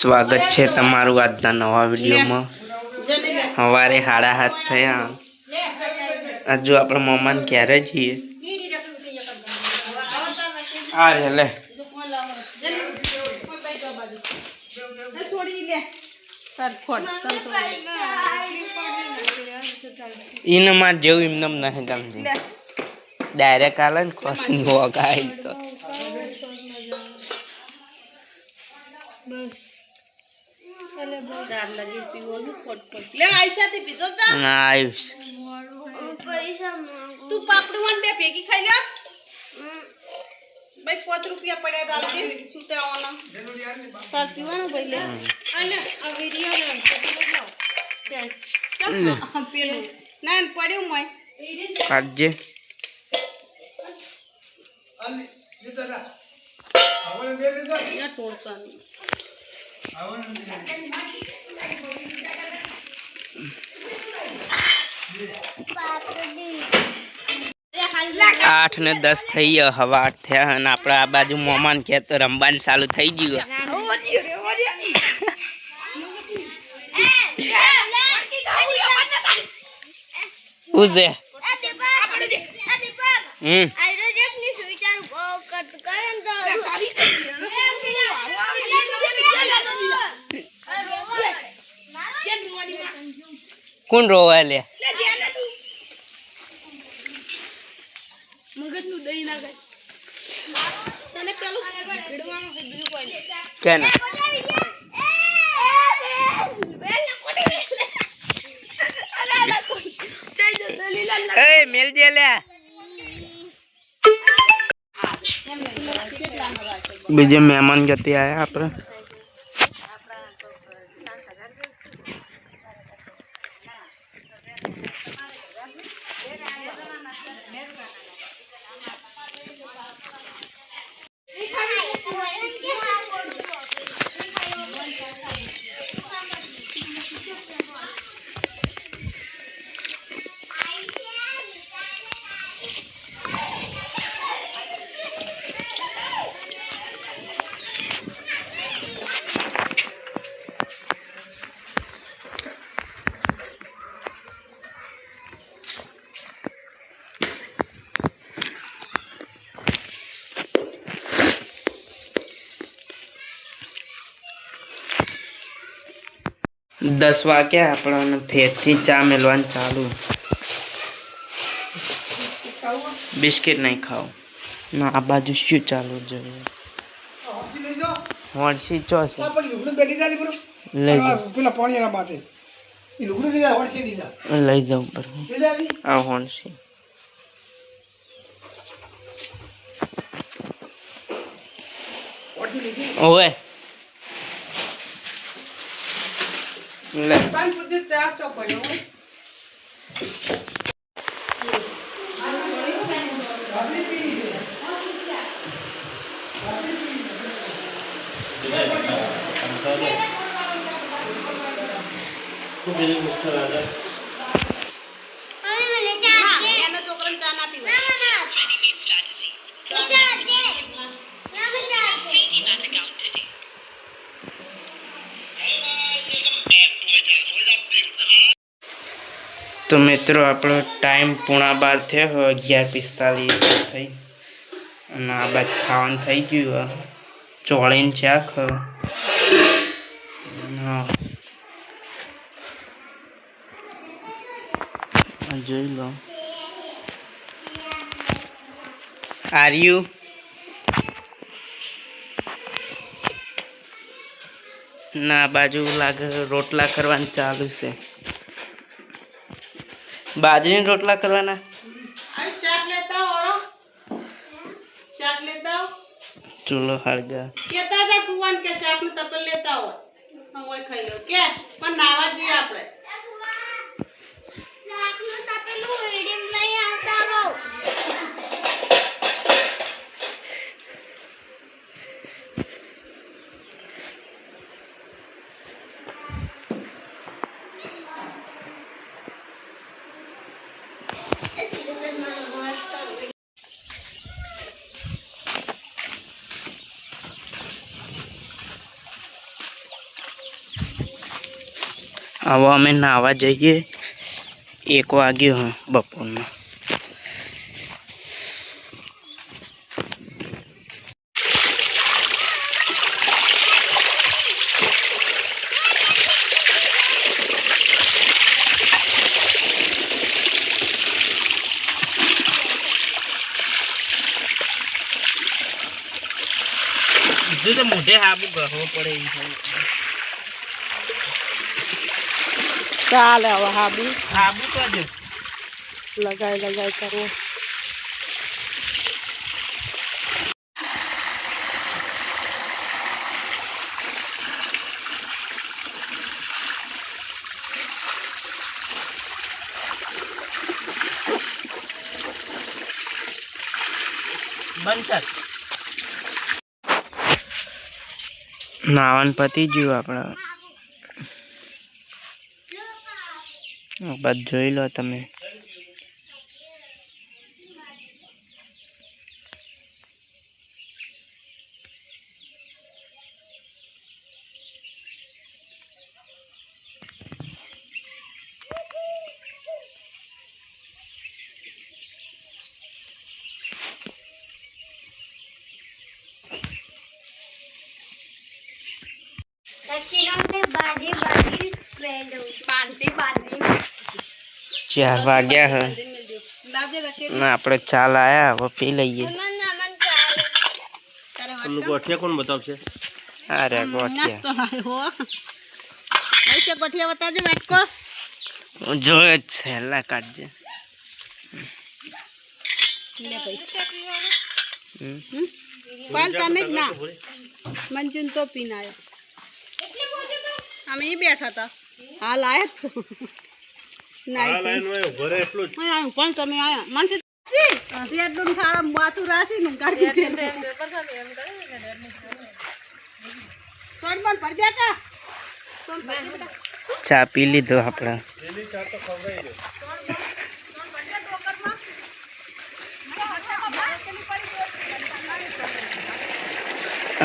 સ્વાગત છે તમારું આજના નવા વિડીયોમાં। સવારે 7:30 થયા। હજુ આપણે મહેમાન ક્યારે છીએ? આ રે લે ઈને માં જેવું એમને નહીં ગમતી ડાયરેક્ટ આલે ને કોણ વગાઈ તો आयुष तू पापड़ी वन पे फेंकी खाई ले भाई 5 रुपया पड़े डाल दे सूटे आवाना तार पीवाना पहले आले आ वीडियो में लगाओ चल हम पेलो ना पड़्यो मैं काटजे अली ये जरा आवले दे दे या तोड़ता नहीं 8 ને 10 થઈ ગયા। હવા 8 થયા અને આપણે આ બાજુ મહેમાન કે તો રમવાનું ચાલુ થઈ ગયું। ઉજે કોણ રોવા લે મગજ નું દહીં ના ગઈ તને પેલું ભીડવાનું બીજું કોઈ લે કેને એ મેલ જે લે બીજે મહેમાન ગતિ આયા આપણે दस वाग्या अपना फेर थी चा मिलवान चालू। बिस्किट नहीं खाओ ना आ बाजू शू चालू जो होंसी चोस ले जाओ પેલા પાણીના માથે ઈ લુગડું લીધા હોણસી દીધા ले जाओ पर લીધા આવી आ होंसी હોણસી લીધી ओए ले પાન પૂજે ચા ચો પડ્યો तो मित्रों अपनो टाइम 11:30 थे 11:45 थी आ बात खावन थी गयु ચોળીન શાક જોઈ લો આર્યુ ના બાજુ લાગે રોટલા કરવાનું ચાલુ છે બાજરીના રોટલા કરવાના શાક લેતા ઓરો શાક લેતા ચૂલો હળગા કેતા હતા કુવાન કે શાક નું તપેલ લેતા હો હું ઓય ખાઈ લો કે પણ નાવા જોઈએ આપણે શાક નું તપેલું એડીમ લઈ આવતા હો હવે અમે નાહવા જઈએ 1 વાગ્યો હા બપોરનો. બીજું તો મોઢે હાબુ ગહવો પડે એમ થાય. ચાલે હવે હાબુ હાબુ તો જ લગાઈ કરવો. બંધ કર. નાવાનું પતી ગયું આપણે. બસ જોઈ લો તમે. ચાર વાગ્યા હે ને આપણે ચા લાયા હવે પી લઈએ. ગોઠિયા કોણ બતાવશે? અરે ગોઠિયા ગોઠિયા બતાવજો બેટકો. જોયે જ છે લા કાઢજે. પાલતા નહીં ના મંજુન તો પીને આવ્યો. અમે બેઠા હતા હાલ આયા છો પણ તમે આયા મને રેડું ખાડા માથું રાચી નું કાઢી દે સોડ બોલ પર દે કા ચા પી લીધો આપણે.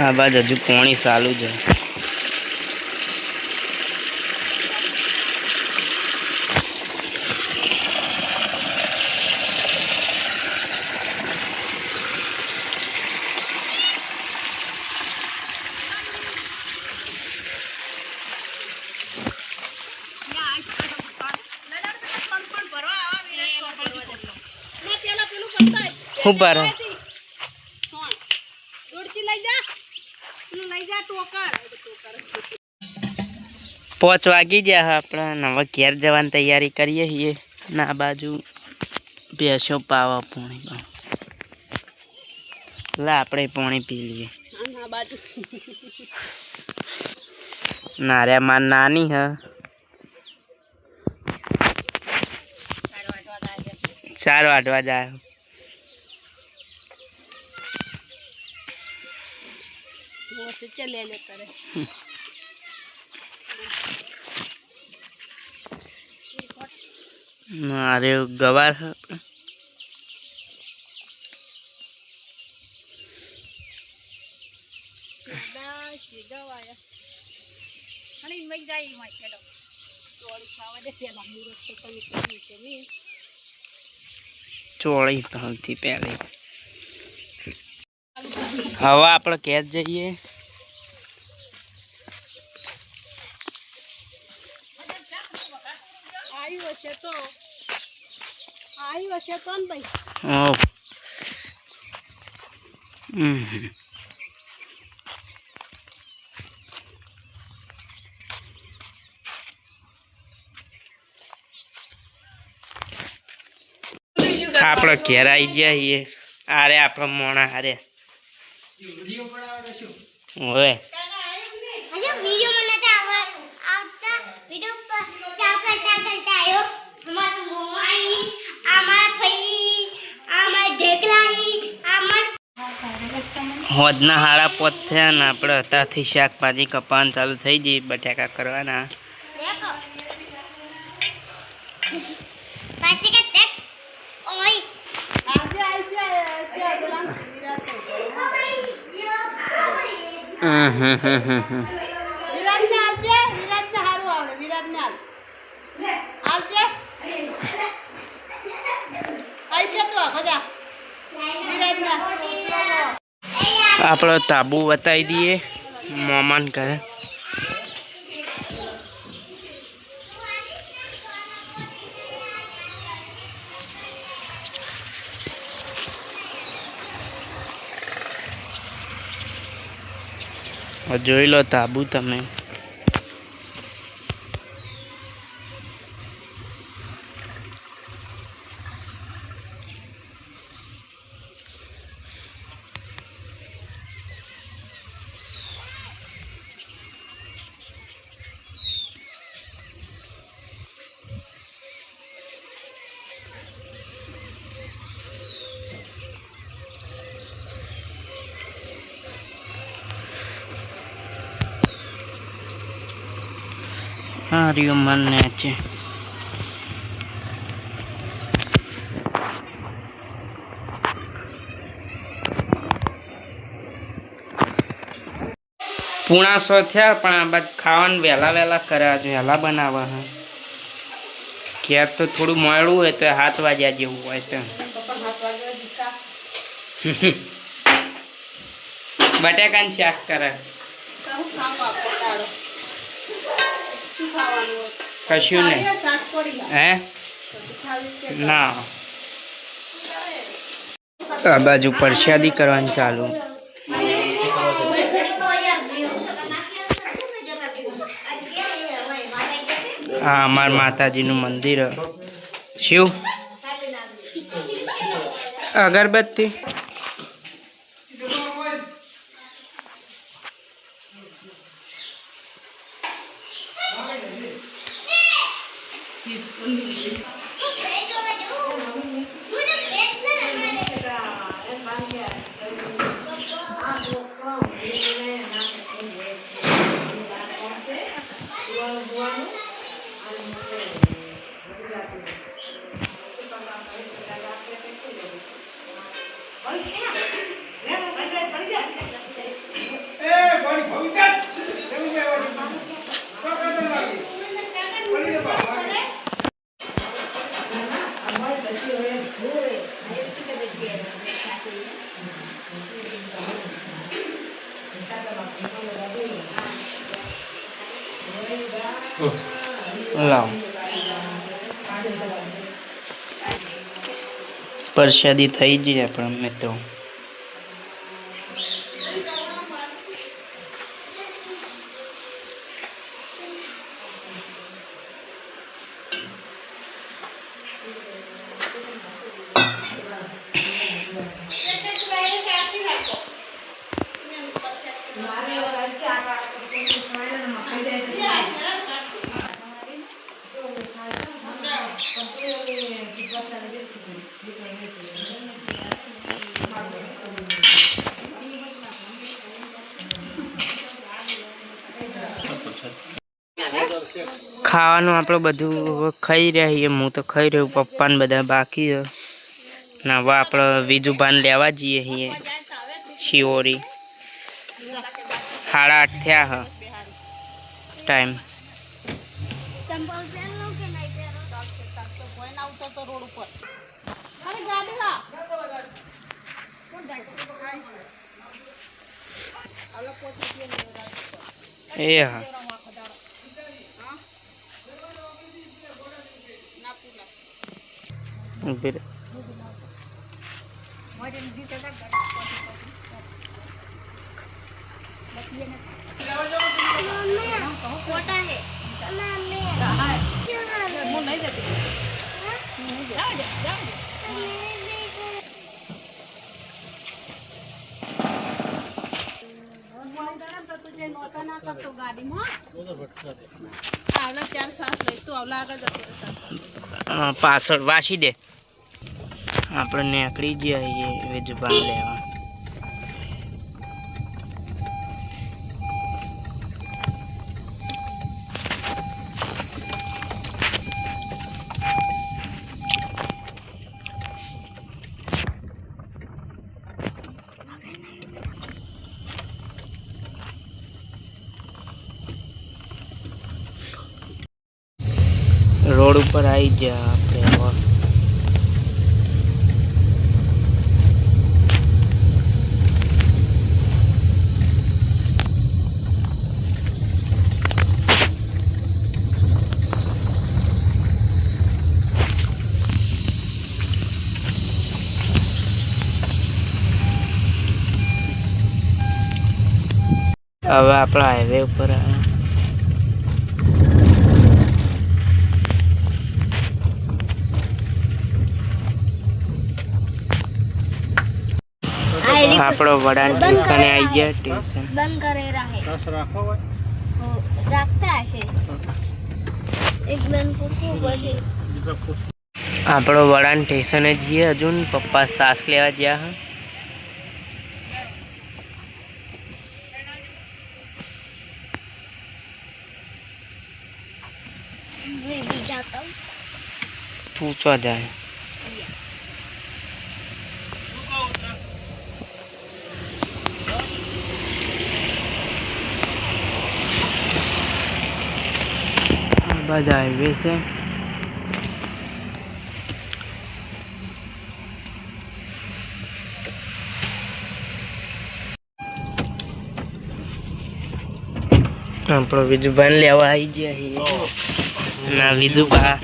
આ બાજુ હજુ પોણી ચાલુ છે. ખૂબ બાર 5 વાગી ગયા આપણે. હવે ઘેર જવાની તૈયારી કરીએ છીએ. ના બાજુ ભેંસો પાવા પોણી લા આપણે પોણી પી લઈએ. નાર્યા માં નાની હ 4 વાટવા જાય. अरे गवार है ચોળી થી પહેલે હવે આપણે ઘેર જઈએ. આપણે ઘેર આવી ગયા છીએ. આરે આપણે મોણા હારે હવે હોદના હાડા 5 થયા ને આપણે અત્યારથી શાકભાજી કપાવાનું ચાલુ થઈ જઈએ. બટાકા કરવાના. વિરાજ ને હાલ તે આઈશે તો બધા વિરાજ ને આપણો તાબુ બતાવી દઈએ મોમાન ઘરે. જોઈ લો તાબુ તમે. હા રહ્યો મને છે. પૂણા 100 થયા પણ આ બાદ ખાવાનું વહેલા કર્યા વહેલા બનાવવા. હા ક્યાંક તો થોડું મોડું હોય તો 7 વાગ્યા જેવું હોય તો બટાકાનું શાક કરે. કશું નહીં હે ના. આ બાજુ પ્રસાદી કરવાની ચાલુ. હા અમારા માતાજીનું મંદિર. શિવ અગરબત્તી લાવ. પ્રસાદી થઈ ગઈ આપણા મિત્રો. ખાવાનું આપણે બધું ખાઈ રહ્યા છીએ. હું તો ખાઈ રહ્યું, પપ્પાને બધા બાકી છે. ને હવે આપણે વિજુભાન લેવા જઈએ છીએ શિવોરી. 8:30 થયા હ ટાઈમ. એ હા પાછળ વાસી દે. આપણે નીકળી જઈએ વિજુભાન લેવા. રોડ ઉપર આવી ગયા આપણે હવે. હવે આપણા હાઈવે ઉપર આવ્યા. આપણો વડાન સ્ટેશને આવી ગયા. સ્ટેશન બંધ કરેલા હે રસ રાખો હોય રાખતા હશે એક બેન પૂછવું પડશે. આપણો વડાન સ્ટેશને જઈએ. હજુ પપ્પા સાસ લેવા ગયા હા. તું ચો જાય? બાજુ હાઈવે છે. આપણો વિજુભાઈ લેવા આવી ગયા. ના વિજુભા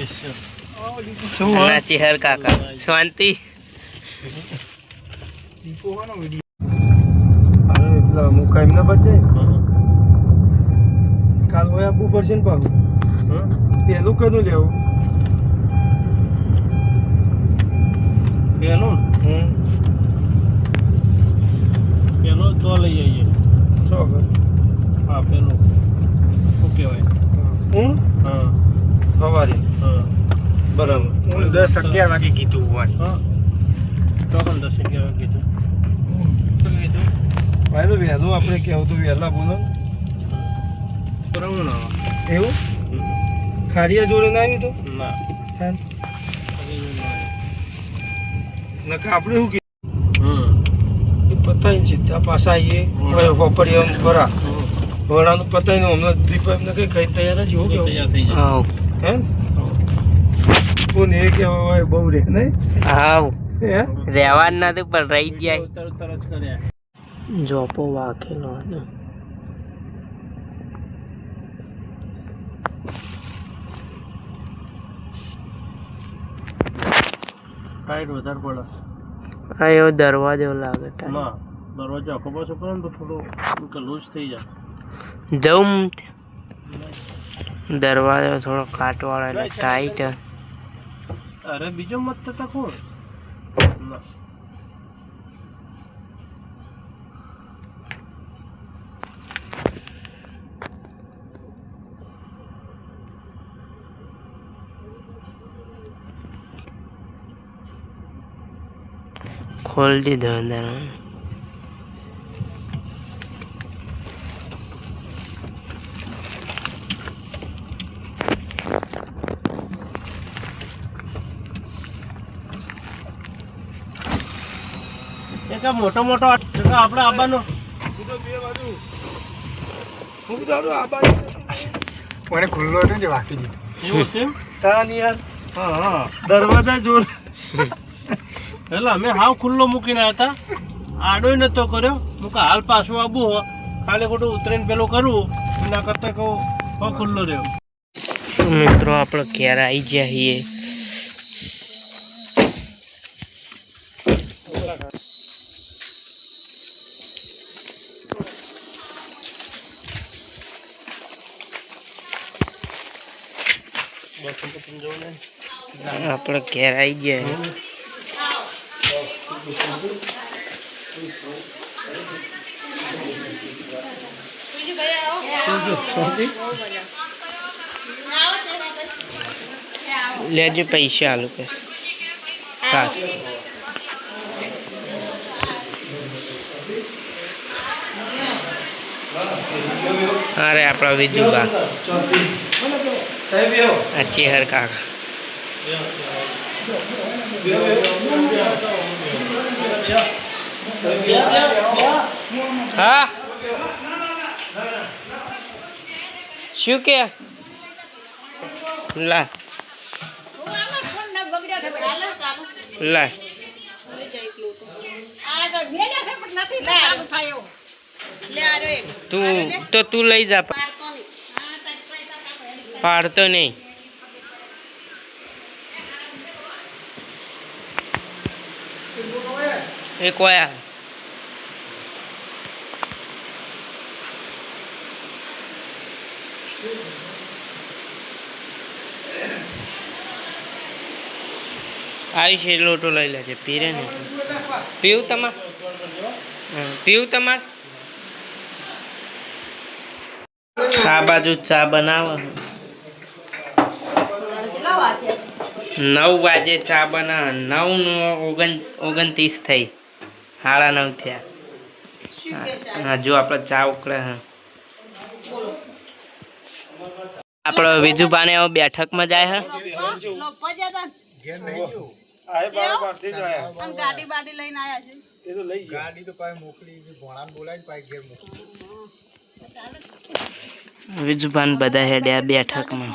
ના ચેહર કાકા શાંતિ. મુકાઈમ બચે કાલ હોય આપવું પડશે ને પાછું. પેલું કનું લેવું? પેલું પેલું તો લઈ જઈએ. ચોક્કસ. હા પેલું શું કહેવાય? હા સવારે. હા બરાબર. હું 10-11 વાગે કીધું હોવાની. હા ચોક્કસ 10-11 વાગે કીધું. ભાઈ તો વહેલું આપણે કહેવું તો વહેલા બોલો. બરાબર ના એવું ખારિયા જોડે ના આવ્યું તો ના આપણે શું કીધું પતાવી સીધા પાછા આવીએ હોપડી આમ ફરા વડાનું પતાવીને હમણાં દીપ એમને કઈ ખાઈ તૈયાર જ એવું કેવું હે કોને એ કહેવાય બહુ રે નહીં. હા રહેવા નથી પણ રહી ગયા. તરત કર્યા જોપો વાખેલો હતો. ટાઈટ વધારે પડે. હા એવો દરવાજો લાગે. ના દરવાજો આખો પાછો કરો ને તો થોડું લૂઝ થઈ જાય. જવું દરવાજો થોડો કાટવાળો એટલે ટાઈટ. અરે બીજો મત તો કોણ ના ખોલ દીધો અંદર. મોટો મોટો આપણે આબાનો મને ખુલ્લો હતો ને વાકી દીધું. હા દરવાજા જોર પેલા અમે હાવ ખુલ્લો મૂકીને હતા. આડોય નતો કર્યો. હું હાલ પાછું આવું હો ખાલી ખોટું ઉતરીને પેલું કરવું એના કરતા કહું ખુલ્લો રહ્યો. મિત્રો આપણે ઘેર આવી ગયા છીએ. આપણે ઘેર આવી ગયા. લેજો પૈસા આલુ કે સાસ. અરે આપણા વિજુબા આ ચેહર કાકા. હા શું કે લા લાય લઈ જાય એક લોટો લે આરો એક તું લઈ જા પાડતો નહીં પાડતો નહીં એ કોયા આયુષ લોટો લઈ લેજે પીરે ને પીવું તમાર પીવું તમાર આ બાજુ ચા બનાવો કેટલા વાગ્યા 9 વાગે ચા બનાવ 9:29 થઈ 9:30 થયા શું કે છે હજુ આપણે ચા ઉકળે હા આપણો વિજુભાને હવે બેઠકમાં જાય હે લોપા જતા અને ગાડી બાડી લઈને આયા છે ગાડી તો પાછી મોકલી ભોણાને બોલાવીને પાછી ઘેર મોકલી વિજુભાન બધા હેડ્યા બેઠકમાં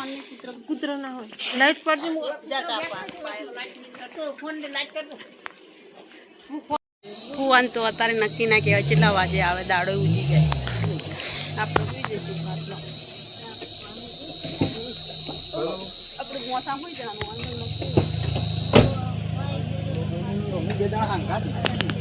કૂતરો ના હોય લાઈટ પડતી જતા ફોન ની લાઈટ કર ફુવાન તો અત્યારે નક્કી ના કહેવાય કેટલા વાગે આવે દાડો ઉજી જાય આપણે જોઈ જઈશું આટલો આપણે મોસા હોય જવાનું અંદર નથી